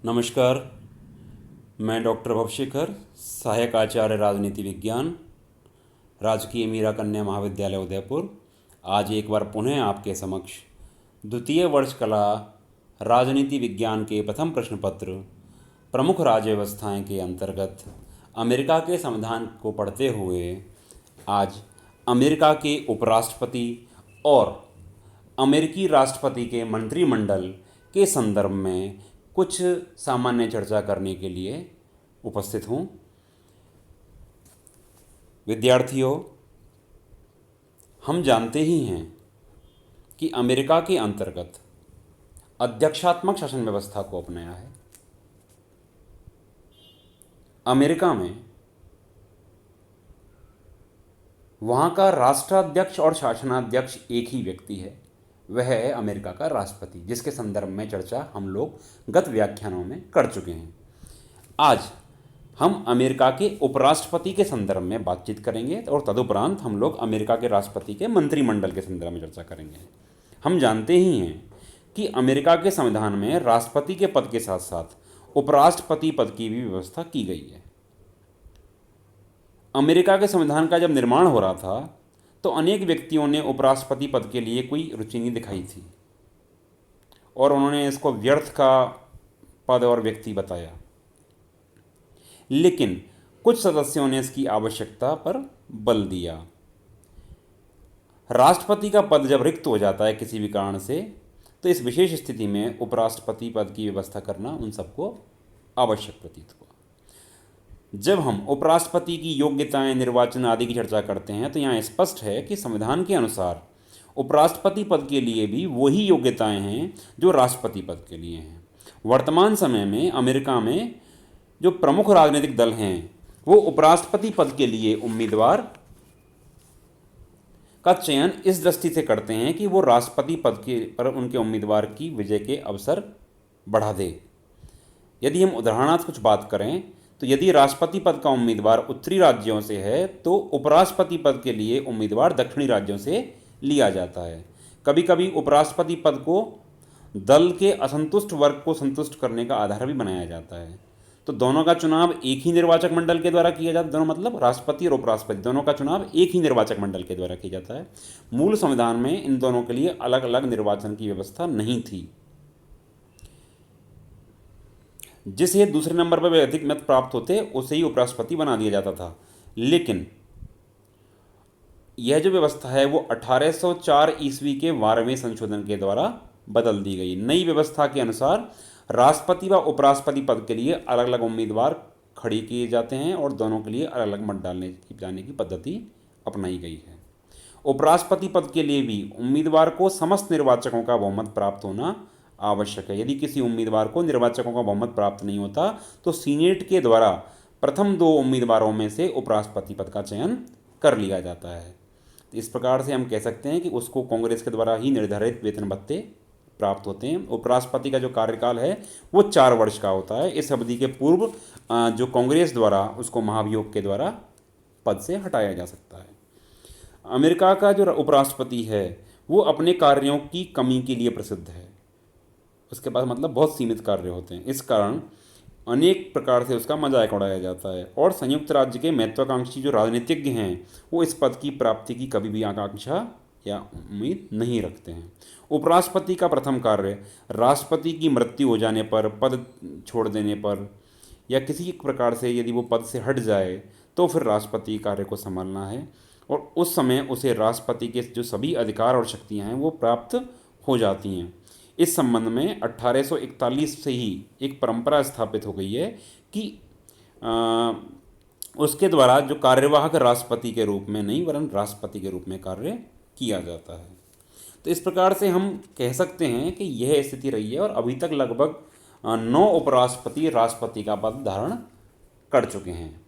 नमस्कार। मैं डॉक्टर भवशेखर, सहायक आचार्य राजनीति विज्ञान, राजकीय मीरा कन्या महाविद्यालय उदयपुर, आज एक बार पुनः आपके समक्ष द्वितीय वर्ष कला राजनीति विज्ञान के प्रथम प्रश्न पत्र प्रमुख राज्य व्यवस्थाएं के अंतर्गत अमेरिका के संविधान को पढ़ते हुए आज अमेरिका के उपराष्ट्रपति और अमेरिकी राष्ट्रपति के मंत्रिमंडल के संदर्भ में कुछ सामान्य चर्चा करने के लिए उपस्थित हूँ। विद्यार्थियों, हम जानते ही हैं कि अमेरिका के अंतर्गत अध्यक्षात्मक शासन व्यवस्था को अपनाया है। अमेरिका में वहाँ का राष्ट्राध्यक्ष और शासनाध्यक्ष एक ही व्यक्ति है, वह है अमेरिका का राष्ट्रपति, जिसके संदर्भ में चर्चा हम लोग गत व्याख्यानों में कर चुके हैं। आज हम अमेरिका के उपराष्ट्रपति के संदर्भ में बातचीत करेंगे और तदुपरांत हम लोग अमेरिका के राष्ट्रपति के मंत्रिमंडल के संदर्भ में चर्चा करेंगे। हम जानते ही हैं कि अमेरिका के संविधान में राष्ट्रपति के पद के साथ साथ उपराष्ट्रपति पद की भी व्यवस्था की गई है। अमेरिका के संविधान का जब निर्माण हो रहा था तो अनेक व्यक्तियों ने उपराष्ट्रपति पद के लिए कोई रुचि नहीं दिखाई थी और उन्होंने इसको व्यर्थ का पद और व्यक्ति बताया, लेकिन कुछ सदस्यों ने इसकी आवश्यकता पर बल दिया। राष्ट्रपति का पद जब रिक्त हो जाता है किसी भी कारण से, तो इस विशेष स्थिति में उपराष्ट्रपति पद की व्यवस्था करना उन सबको आवश्यक प्रतीत हुआ। जब हम उपराष्ट्रपति की योग्यताएं, निर्वाचन आदि की चर्चा करते हैं तो यहाँ स्पष्ट है कि संविधान के अनुसार उपराष्ट्रपति पद के लिए भी वही योग्यताएं हैं जो राष्ट्रपति पद के लिए हैं। वर्तमान समय में अमेरिका में जो प्रमुख राजनीतिक दल हैं वो उपराष्ट्रपति पद के लिए उम्मीदवार का चयन इस दृष्टि से करते हैं कि वो राष्ट्रपति पद के पर उनके उम्मीदवार की विजय के अवसर बढ़ा दे। यदि हम उदाहरणार्थ कुछ बात करें तो यदि राष्ट्रपति पद का उम्मीदवार उत्तरी राज्यों से है तो उपराष्ट्रपति पद के लिए उम्मीदवार दक्षिणी राज्यों से लिया जाता है। कभी कभी उपराष्ट्रपति पद को दल के असंतुष्ट वर्ग को संतुष्ट करने का आधार भी बनाया जाता है। तो दोनों का चुनाव एक ही निर्वाचक मंडल के द्वारा किया जाता है। दोनों मतलब राष्ट्रपति और उपराष्ट्रपति दोनों का चुनाव एक ही निर्वाचक मंडल के द्वारा किया जाता है। मूल संविधान में इन दोनों के लिए अलग अलग निर्वाचन की व्यवस्था नहीं थी। जिसे दूसरे नंबर पर अधिक मत प्राप्त होते उसे ही उपराष्ट्रपति बना दिया जाता था। लेकिन यह जो व्यवस्था है वो 1804 ईस्वी के 12वें संशोधन के द्वारा बदल दी गई। नई व्यवस्था के अनुसार राष्ट्रपति व उपराष्ट्रपति पद के लिए अलग अलग उम्मीदवार खड़े किए जाते हैं और दोनों के लिए अलग अलग मत जाने की पद्धति अपनाई गई है। उपराष्ट्रपति पद के लिए भी उम्मीदवार को समस्त निर्वाचकों का बहुमत प्राप्त होना आवश्यक है। यदि किसी उम्मीदवार को निर्वाचकों का बहुमत प्राप्त नहीं होता तो सीनेट के द्वारा प्रथम 2 उम्मीदवारों में से उपराष्ट्रपति पद का चयन कर लिया जाता है। इस प्रकार से हम कह सकते हैं कि उसको कांग्रेस के द्वारा ही निर्धारित वेतन भत्ते प्राप्त होते हैं। उपराष्ट्रपति का जो कार्यकाल है वो 4 वर्ष का होता है। इस अवधि के पूर्व जो कांग्रेस द्वारा उसको महाभियोग के द्वारा पद से हटाया जा सकता है। अमेरिका का जो उपराष्ट्रपति है वो अपने कार्यों की कमी के लिए प्रसिद्ध है। उसके पास मतलब बहुत सीमित कार्य होते हैं। इस कारण अनेक प्रकार से उसका मजाक उड़ाया जाता है और संयुक्त राज्य के महत्वाकांक्षी जो राजनीतिज्ञ हैं वो इस पद की प्राप्ति की कभी भी आकांक्षा या उम्मीद नहीं रखते हैं। उपराष्ट्रपति का प्रथम कार्य राष्ट्रपति की मृत्यु हो जाने पर, पद छोड़ देने पर या किसी प्रकार से यदि वो पद से हट जाए तो फिर राष्ट्रपति कार्य को संभालना है और उस समय उसे राष्ट्रपति के जो सभी अधिकार और शक्तियाँ हैं वो प्राप्त हो जाती हैं। इस संबंध में 1841 से ही एक परंपरा स्थापित हो गई है कि उसके द्वारा जो कार्यवाहक राष्ट्रपति के रूप में नहीं वरन राष्ट्रपति के रूप में कार्य किया जाता है। तो इस प्रकार से हम कह सकते हैं कि यह स्थिति रही है और अभी तक लगभग 9 उपराष्ट्रपति राष्ट्रपति का पद धारण कर चुके हैं।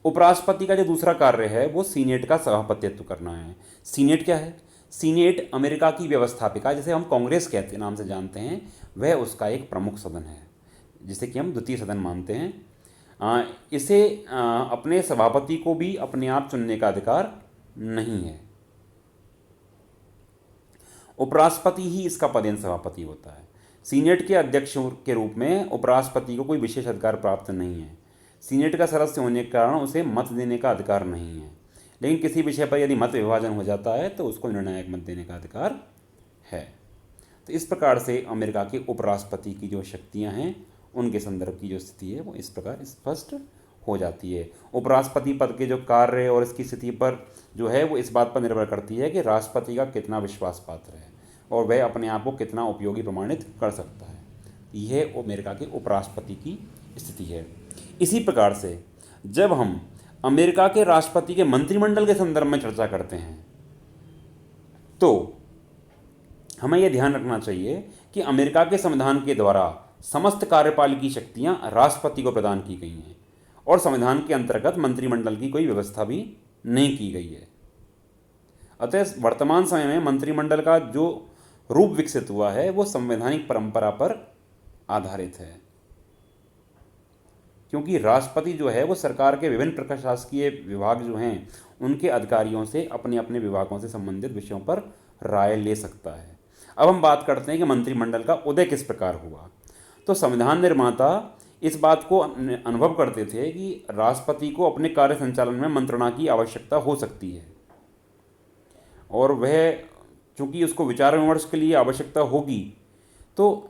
उपराष्ट्रपति का जो दूसरा कार्य है वो सीनेट का सभापतित्व करना है। सीनेट क्या है? सीनेट अमेरिका की व्यवस्थापिका, जिसे हम कांग्रेस कहते नाम से जानते हैं, वह उसका एक प्रमुख सदन है जिसे कि हम द्वितीय सदन मानते हैं। इसे अपने सभापति को भी अपने आप चुनने का अधिकार नहीं है। उपराष्ट्रपति ही इसका पदेन सभापति होता है। सीनेट के अध्यक्ष के रूप में उपराष्ट्रपति को कोई विशेष अधिकार प्राप्त नहीं है। सीनेट का सदस्य होने के कारण उसे मत देने का अधिकार नहीं है, लेकिन किसी विषय पर यदि मत विभाजन हो जाता है तो उसको निर्णायक मत देने का अधिकार है। तो इस प्रकार से अमेरिका के उपराष्ट्रपति की जो शक्तियां हैं उनके संदर्भ की जो स्थिति है वो इस प्रकार स्पष्ट हो जाती है। उपराष्ट्रपति पद के जो कार्य और इसकी स्थिति पर जो है वो इस बात पर निर्भर करती है कि राष्ट्रपति का कितना विश्वास पात्र है और वह अपने आप को कितना उपयोगी प्रमाणित कर सकता है। यह अमेरिका के उपराष्ट्रपति की स्थिति है। इसी प्रकार से जब हम अमेरिका के राष्ट्रपति के मंत्रिमंडल के संदर्भ में चर्चा करते हैं तो हमें यह ध्यान रखना चाहिए कि अमेरिका के संविधान के द्वारा समस्त कार्यपालिकी शक्तियां राष्ट्रपति को प्रदान की गई हैं और संविधान के अंतर्गत मंत्रिमंडल की कोई व्यवस्था भी नहीं की गई है। अतः वर्तमान समय में मंत्रिमंडल का जो रूप विकसित हुआ है वो संवैधानिक परंपरा पर आधारित है, क्योंकि राष्ट्रपति जो है वो सरकार के विभिन्न प्रशासकीय विभाग जो हैं उनके अधिकारियों से अपने अपने विभागों से संबंधित विषयों पर राय ले सकता है। अब हम बात करते हैं कि मंत्रिमंडल का उदय किस प्रकार हुआ। तो संविधान निर्माता इस बात को अनुभव करते थे कि राष्ट्रपति को अपने कार्य संचालन में मंत्रणा की आवश्यकता हो सकती है और वह चूंकि उसको विचार विमर्श के लिए आवश्यकता होगी, तो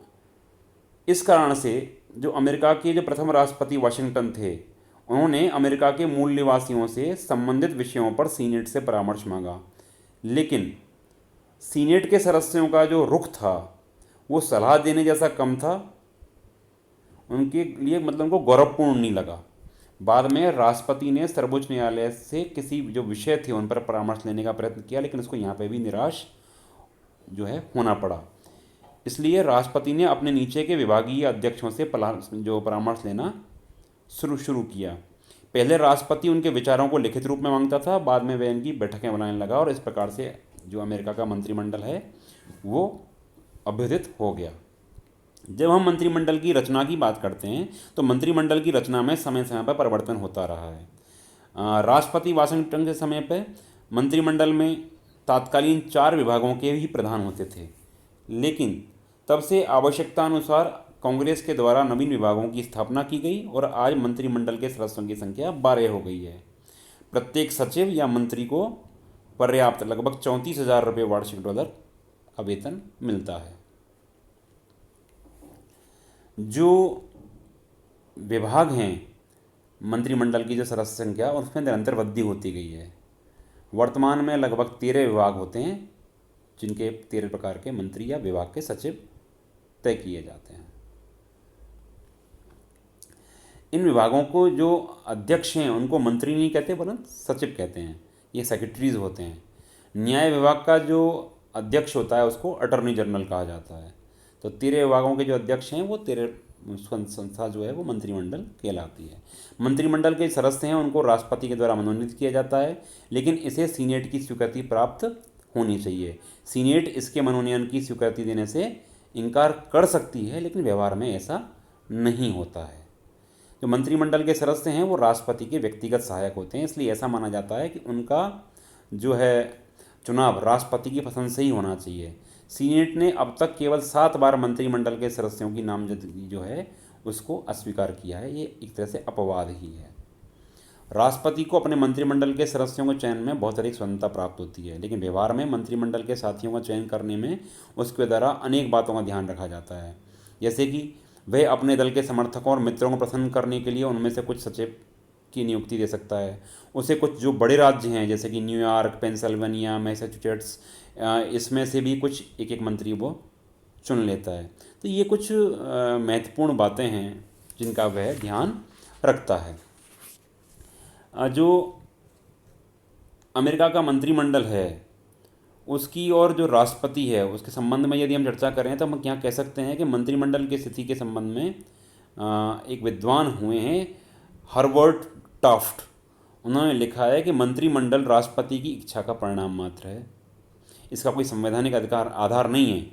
इस कारण से जो अमेरिका के जो प्रथम राष्ट्रपति वाशिंगटन थे उन्होंने अमेरिका के मूल निवासियों से संबंधित विषयों पर सीनेट से परामर्श मांगा, लेकिन सीनेट के सदस्यों का जो रुख था वो सलाह देने जैसा कम था, उनके लिए मतलब उनको गौरवपूर्ण नहीं लगा। बाद में राष्ट्रपति ने सर्वोच्च न्यायालय से किसी जो विषय थे उन पर परामर्श लेने का प्रयत्न किया, लेकिन उसको यहाँ पे भी निराश जो है होना पड़ा। इसलिए राष्ट्रपति ने अपने नीचे के विभागीय अध्यक्षों से जो परामर्श लेना शुरू किया। पहले राष्ट्रपति उनके विचारों को लिखित रूप में मांगता था, बाद में वह इनकी बैठकें बनाने लगा और इस प्रकार से जो अमेरिका का मंत्रिमंडल है वो अभ्युदित हो गया। जब हम मंत्रिमंडल की रचना की बात करते हैं तो मंत्रिमंडल की रचना में समय समय पर परिवर्तन होता रहा है। राष्ट्रपति वाशिंगटन के समय पर मंत्रिमंडल में तात्कालीन 4 विभागों के ही प्रधान होते थे, लेकिन तब से आवश्यकता अनुसार कांग्रेस के द्वारा नवीन विभागों की स्थापना की गई और आज मंत्रिमंडल के सदस्यों की संख्या 12 हो गई है। प्रत्येक सचिव या मंत्री को पर्याप्त लगभग 34,000 रुपये वार्षिक डॉलर का वेतन मिलता है। जो विभाग हैं मंत्रिमंडल की जो सदस्य संख्या उसमें निरंतर वृद्धि होती गई है। वर्तमान में लगभग 13 विभाग होते हैं जिनके 13 प्रकार के मंत्री या विभाग के सचिव तय किए जाते हैं। इन विभागों को जो अध्यक्ष हैं उनको मंत्री नहीं कहते वरन सचिव कहते हैं, ये सेक्रेटरीज होते हैं। न्याय विभाग का जो अध्यक्ष होता है उसको अटॉर्नी जनरल कहा जाता है। तो 13 विभागों के जो अध्यक्ष हैं वो 13 संस्था जो है वो मंत्रिमंडल कहलाती है। मंत्रिमंडल के सदस्य हैं उनको राष्ट्रपति के द्वारा मनोनीत किया जाता है, लेकिन इसे सीनेट की स्वीकृति प्राप्त होनी चाहिए। सीनेट इसके मनोनयन की स्वीकृति देने से इनकार कर सकती है, लेकिन व्यवहार में ऐसा नहीं होता है। जो मंत्रिमंडल के सदस्य हैं वो राष्ट्रपति के व्यक्तिगत सहायक होते हैं, इसलिए ऐसा माना जाता है कि उनका जो है चुनाव राष्ट्रपति की पसंद से ही होना चाहिए। सीनेट ने अब तक केवल 7 बार मंत्रिमंडल के सदस्यों की नामजदगी जो है उसको अस्वीकार किया है। ये एक तरह से अपवाद ही है। राष्ट्रपति को अपने मंत्रिमंडल के सदस्यों के चयन में बहुत अधिक स्वतंत्रता प्राप्त होती है, लेकिन व्यवहार में मंत्रिमंडल के साथियों का चयन करने में उसके द्वारा अनेक बातों का ध्यान रखा जाता है, जैसे कि वह अपने दल के समर्थकों और मित्रों को प्रसन्न करने के लिए उनमें से कुछ सचिव की नियुक्ति दे सकता है। उसे कुछ जो बड़े राज्य हैं जैसे कि न्यूयॉर्क, पेंसिल्वेनिया, मैसाचुसेट्स, इसमें से भी कुछ एक मंत्री वो चुन लेता है। तो ये कुछ महत्वपूर्ण बातें हैं जिनका वह ध्यान रखता है। जो अमेरिका का मंत्रिमंडल है उसकी और जो राष्ट्रपति है उसके संबंध में यदि हम चर्चा करें तो हम क्या कह सकते हैं कि मंत्रिमंडल की स्थिति के संबंध में एक विद्वान हुए हैं हर्बर्ट टाफ्ट। उन्होंने लिखा है कि मंत्रिमंडल राष्ट्रपति की इच्छा का परिणाम मात्र है, इसका कोई संवैधानिक आधार नहीं है,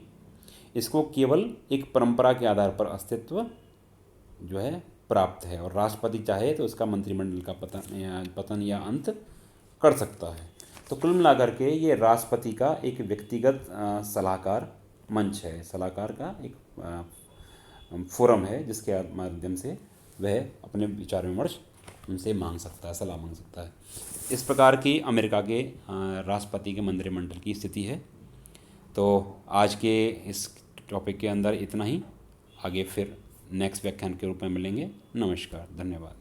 इसको केवल एक परंपरा के आधार पर अस्तित्व जो है प्राप्त है और राष्ट्रपति चाहे तो उसका मंत्रिमंडल का पतन या अंत कर सकता है। तो कुल मिलाकर के ये राष्ट्रपति का एक व्यक्तिगत सलाहकार मंच है, सलाहकार का एक फोरम है जिसके माध्यम से वह अपने विचार विमर्श उनसे मांग सकता है, सलाह मांग सकता है। इस प्रकार की अमेरिका के राष्ट्रपति के मंत्रिमंडल की स्थिति है। तो आज के इस टॉपिक के अंदर इतना ही। आगे फिर नेक्स्ट व्याख्यान के रूप में मिलेंगे। नमस्कार, धन्यवाद।